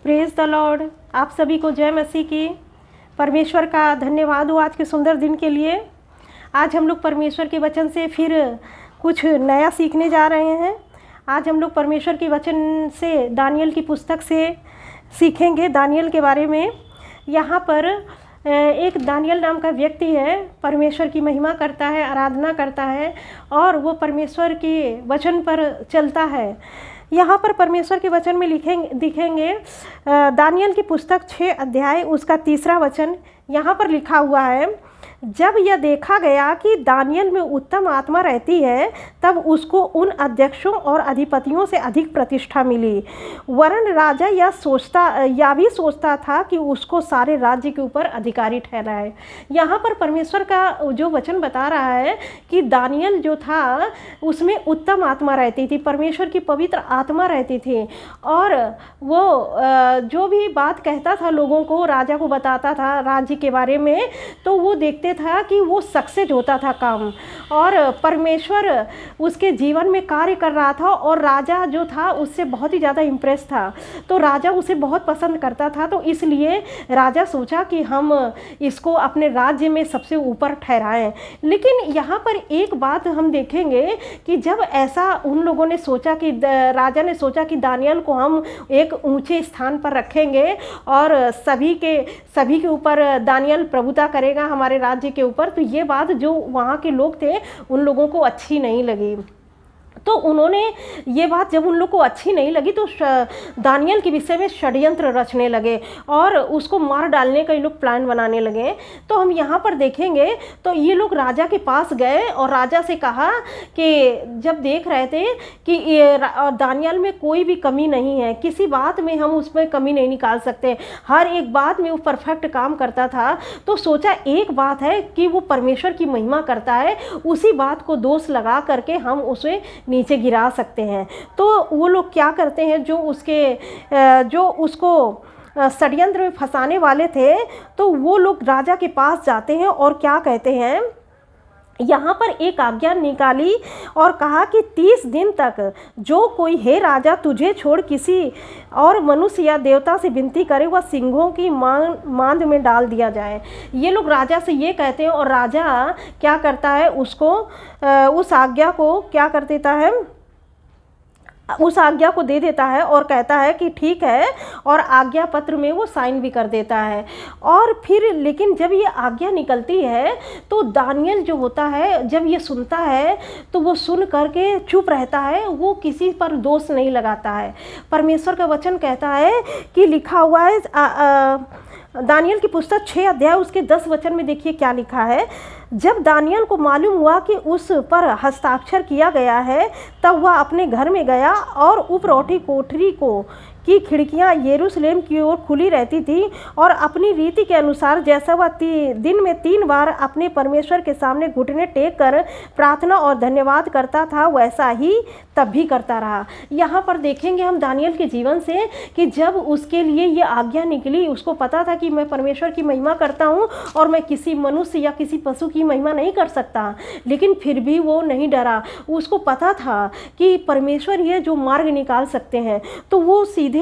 Praise the Lord. आप सभी को जय मसीह की। परमेश्वर का धन्यवाद हो आज के सुंदर दिन के लिए। आज हम लोग परमेश्वर के वचन से फिर कुछ नया सीखने जा रहे हैं। आज हम लोग परमेश्वर के वचन से दानियल की पुस्तक से सीखेंगे, दानियल के बारे में। यहाँ पर एक दानियल नाम का व्यक्ति है, परमेश्वर की महिमा करता है, आराधना करता है और वो परमेश्वर के वचन पर चलता है। यहाँ पर परमेश्वर के वचन में दिखेंगे दानियल की पुस्तक 6 अध्याय उसका 3 वचन यहाँ पर लिखा हुआ है। जब यह देखा गया कि दानियल में उत्तम आत्मा रहती है, तब उसको उन अध्यक्षों और अधिपतियों से अधिक प्रतिष्ठा मिली। वरन राजा यह भी सोचता था कि उसको सारे राज्य के ऊपर अधिकारी ठहराए। यहाँ पर परमेश्वर का जो वचन बता रहा है कि दानियल जो था उसमें उत्तम आत्मा रहती थी, परमेश्वर की पवित्र आत्मा रहती थी और वो जो भी बात कहता था लोगों को, राजा को बताता था राज्य के बारे में, तो वो देखते था कि वो सक्सेस होता था काम और परमेश्वर उसके जीवन में कार्य कर रहा था और राजा जो था उससे बहुत ही ज़्यादा इम्प्रेस था। तो राजा उसे बहुत पसंद करता था, तो इसलिए राजा सोचा कि हम इसको अपने राज्य में सबसे ऊपर ठहराएं। लेकिन यहाँ पर एक बात हम देखेंगे कि जब ऐसा उन लोगों ने सोचा कि राजा ने सोचा कि दानियल को हम एक ऊंचे स्थान पर रखेंगे और सभी के ऊपर दानियल प्रभुता करेगा हमारे राज्य के ऊपर, तो ये बात जो वहाँ के लोग थे उन लोगों को अच्छी नहीं लगी। तो उन्होंने ये बात जब उन लोग को अच्छी नहीं लगी तो दानियल के विषय में षड्यंत्र रचने लगे और उसको मार डालने का ये लोग प्लान बनाने लगे। तो हम यहाँ पर देखेंगे तो ये लोग राजा के पास गए और राजा से कहा कि जब देख रहे थे कि दानियल में कोई भी कमी नहीं है, किसी बात में हम उसमें कमी नहीं निकाल सकते, हर एक बात में वो परफेक्ट काम करता था, तो सोचा एक बात है कि वो परमेश्वर की महिमा करता है, उसी बात को दोष लगा करके हम उसे नीचे गिरा सकते हैं। तो वो लोग क्या करते हैं, जो उसको षड्यंत्र में फंसाने वाले थे, तो वो लोग राजा के पास जाते हैं और क्या कहते हैं, यहाँ पर एक आज्ञा निकाली और कहा कि 30 दिन तक जो कोई हे राजा तुझे छोड़ किसी और मनुष्य या देवता से विनती करे, वह सिंहों की मांद में डाल दिया जाए। ये लोग राजा से ये कहते हैं और राजा क्या करता है, उस आज्ञा को क्या कर देता है, उस आज्ञा को दे देता है और कहता है कि ठीक है, और आज्ञा पत्र में वो साइन भी कर देता है। और फिर लेकिन जब ये आज्ञा निकलती है तो दानियल जो होता है, जब ये सुनता है तो वो सुन करके चुप रहता है, वो किसी पर दोष नहीं लगाता है। परमेश्वर का वचन कहता है कि लिखा हुआ है दानियल की पुस्तक 6 अध्याय उसके 10 वचन में, देखिए क्या लिखा है। जब दानियल को मालूम हुआ कि उस पर हस्ताक्षर किया गया है, तब वह अपने घर में गया और उपरौठी कोठरी की खिड़कियां यरूशलेम की ओर खुली रहती थी और अपनी रीति के अनुसार जैसा वह दिन में 3 बार अपने परमेश्वर के सामने घुटने टेक कर प्रार्थना और धन्यवाद करता था, वैसा ही तब भी करता रहा। यहाँ पर देखेंगे हम दानियल के जीवन से कि जब उसके लिए ये आज्ञा निकली, उसको पता था कि मैं परमेश्वर की महिमा करता हूँ और मैं किसी मनुष्य या किसी पशु की महिमा नहीं कर सकता, लेकिन फिर भी वो नहीं डरा। उसको पता था कि परमेश्वर ये जो मार्ग निकाल सकते हैं। तो वो सीधे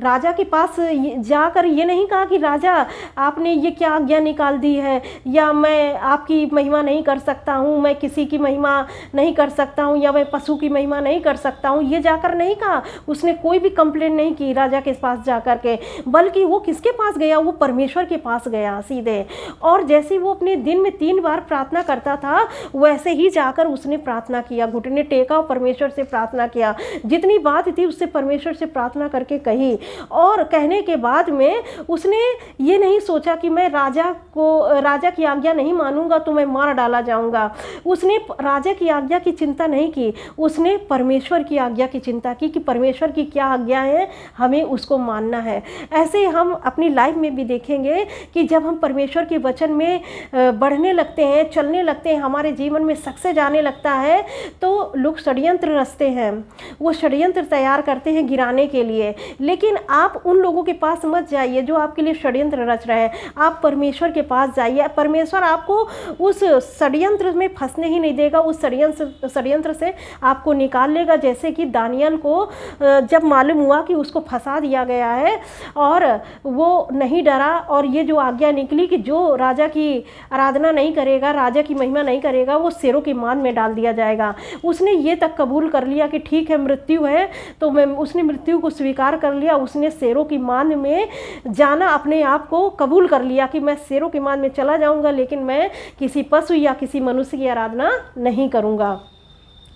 राजा के पास जाकर ये नहीं कहा कि राजा आपने ये क्या आज्ञा निकाल दी है, या मैं आपकी महिमा नहीं कर सकता हूँ, मैं किसी की महिमा नहीं कर सकता हूँ, या मैं पशु की महिमा नहीं कर सकता हूँ, ये जाकर नहीं कहा। उसने कोई भी कंप्लेंट नहीं की राजा के पास जाकर के, बल्कि वो किसके पास गया, वो परमेश्वर के पास गया सीधे। और जैसे वो अपने दिन में 3 बार प्रार्थना करता था, वैसे ही जाकर उसने प्रार्थना किया, घुटने टेका और परमेश्वर से प्रार्थना किया। जितनी बात थी उससे परमेश्वर से प्रार्थना करके कही, और कहने के बाद में उसने ये नहीं सोचा कि मैं राजा की आज्ञा नहीं मानूंगा तो मैं मार डाला जाऊंगा। उसने राजा की आज्ञा की चिंता नहीं की, उसने परमेश्वर की आज्ञा की चिंता की कि परमेश्वर की क्या आज्ञा है, हमें उसको मानना है। ऐसे हम अपनी लाइफ में भी देखेंगे कि जब हम परमेश्वर के वचन में बढ़ने लगते हैं, चलने लगते हैं, हमारे जीवन में सक्सेस आने लगता है, तो लोग षड्यंत्र रचते हैं, वो षड्यंत्र तैयार करते हैं गिराने के लिए। लेकिन आप उन लोगों के पास मत जाइए जो आपके लिए षड्यंत्र रच रहे हैं। आप परमेश्वर के पास जाइए, परमेश्वर आपको उस षड्यंत्र में फंसने ही नहीं देगा, उस षड्यंत्र से आपको निकाल लेगा। जैसे कि दानियल को जब मालूम हुआ कि उसको फंसा दिया गया है और वो नहीं डरा, और ये जो आज्ञा निकली कि जो राजा की आराधना नहीं करेगा, राजा की महिमा नहीं करेगा, वो शेरों की मान में डाल दिया जाएगा। उसने ये तक कबूल कर लिया कि ठीक है मृत्यु है, तो उसने मृत्यु को स्वीकार कर लिया। उसने शेरों की मान में जाना अपने आप को कबूल कर लिया कि मैं शेरों की मान में चला जाऊंगा, लेकिन मैं किसी पशु या किसी मनुष्य की आराधना नहीं करूंगा।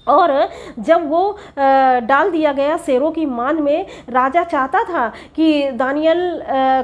और जब वो डाल दिया गया शेरों की मान में, राजा चाहता था कि दानियल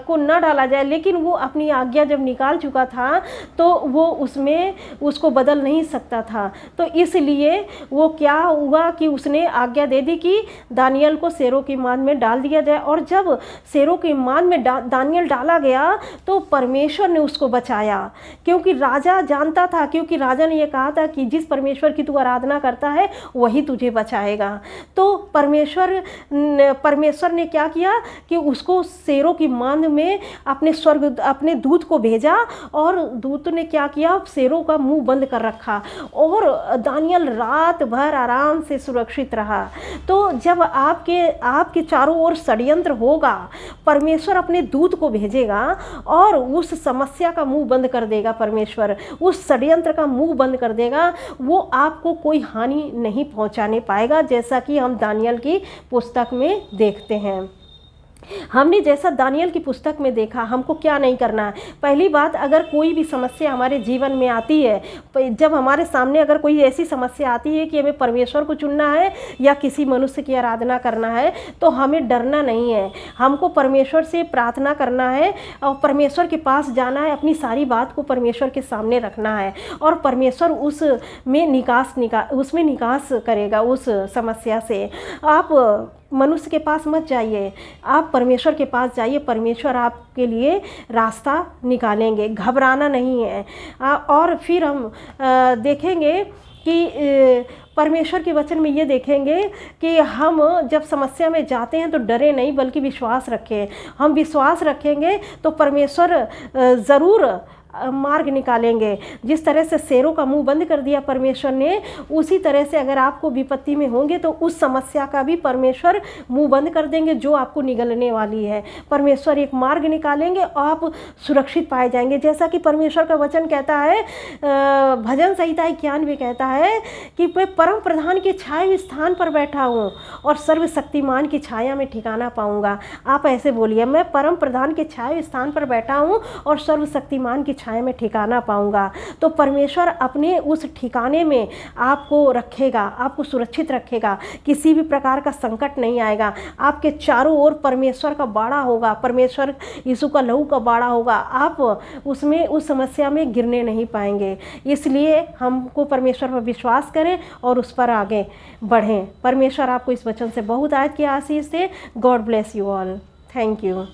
को न डाला जाए, लेकिन वो अपनी आज्ञा जब निकाल चुका था तो वो उसमें उसको बदल नहीं सकता था। तो इसलिए वो क्या हुआ कि उसने आज्ञा दे दी कि दानियल को शेरों की मान में डाल दिया जाए। और जब शेरों की मान में दानियल डाला गया तो परमेश्वर ने उसको बचाया, क्योंकि राजा जानता था, क्योंकि राजा ने ये कहा था कि जिस परमेश्वर की तू आराधना करता है वही तुझे बचाएगा। तो परमेश्वर ने क्या किया कि उसको शेरों की मान में अपने दूत को भेजा, और दूत ने क्या किया, शेरों का मुंह बंद कर रखा, और दानियल रात भर आराम से सुरक्षित रहा। तो जब आपके चारों ओर षड्यंत्र होगा, परमेश्वर अपने दूत को भेजेगा और उस समस्या का मुंह बंद कर देगा। परमेश्वर उस षड्यंत्र का मुंह बंद कर देगा, वो आपको कोई हानि नहीं पहुंचाने पाएगा, जैसा कि हम दानियल की पुस्तक में देखते हैं। हमने जैसा दानियल की पुस्तक में देखा, हमको क्या नहीं करना है। पहली बात, अगर कोई भी समस्या हमारे जीवन में आती है, जब हमारे सामने अगर कोई ऐसी समस्या आती है कि हमें परमेश्वर को चुनना है या किसी मनुष्य की आराधना करना है, तो हमें डरना नहीं है। हमको परमेश्वर से प्रार्थना करना है और परमेश्वर के पास जाना है, अपनी सारी बात को परमेश्वर के सामने रखना है, और परमेश्वर उसमें निकास करेगा उस समस्या से। आप मनुष्य के पास मत जाइए, आप परमेश्वर के पास जाइए, परमेश्वर आपके लिए रास्ता निकालेंगे। घबराना नहीं है। और फिर हम देखेंगे कि परमेश्वर के वचन में ये देखेंगे कि हम जब समस्या में जाते हैं तो डरे नहीं, बल्कि विश्वास रखें। हम विश्वास रखेंगे तो परमेश्वर ज़रूर मार्ग निकालेंगे। जिस तरह से शेरों का मुंह बंद कर दिया परमेश्वर ने, उसी तरह से अगर आपको विपत्ति में होंगे तो उस समस्या का भी परमेश्वर मुंह बंद कर देंगे जो आपको निगलने वाली है। परमेश्वर एक मार्ग निकालेंगे और आप सुरक्षित पाए जाएंगे। जैसा कि परमेश्वर का वचन कहता है, भजन संहिता 91 कहता है कि मैं परम प्रधान के छाए स्थान पर बैठा हूँ और सर्वशक्तिमान की छाया में ठिकाना पाऊंगा। आप ऐसे बोलिए, मैं परम प्रधान के छाए स्थान पर बैठा हूँ और सर्वशक्तिमान की छाया में ठिकाना पाऊंगा। तो परमेश्वर अपने उस ठिकाने में आपको रखेगा, आपको सुरक्षित रखेगा। किसी भी प्रकार का संकट नहीं आएगा। आपके चारों ओर परमेश्वर का बाड़ा होगा, परमेश्वर यीशु का लहू का बाड़ा होगा। आप उसमें उस समस्या में गिरने नहीं पाएंगे। इसलिए हमको परमेश्वर पर विश्वास करें और उस पर आगे बढ़ें। परमेश्वर आपको इस वचन से बहुत आयत की आशीष दे। God bless you all. Thank you.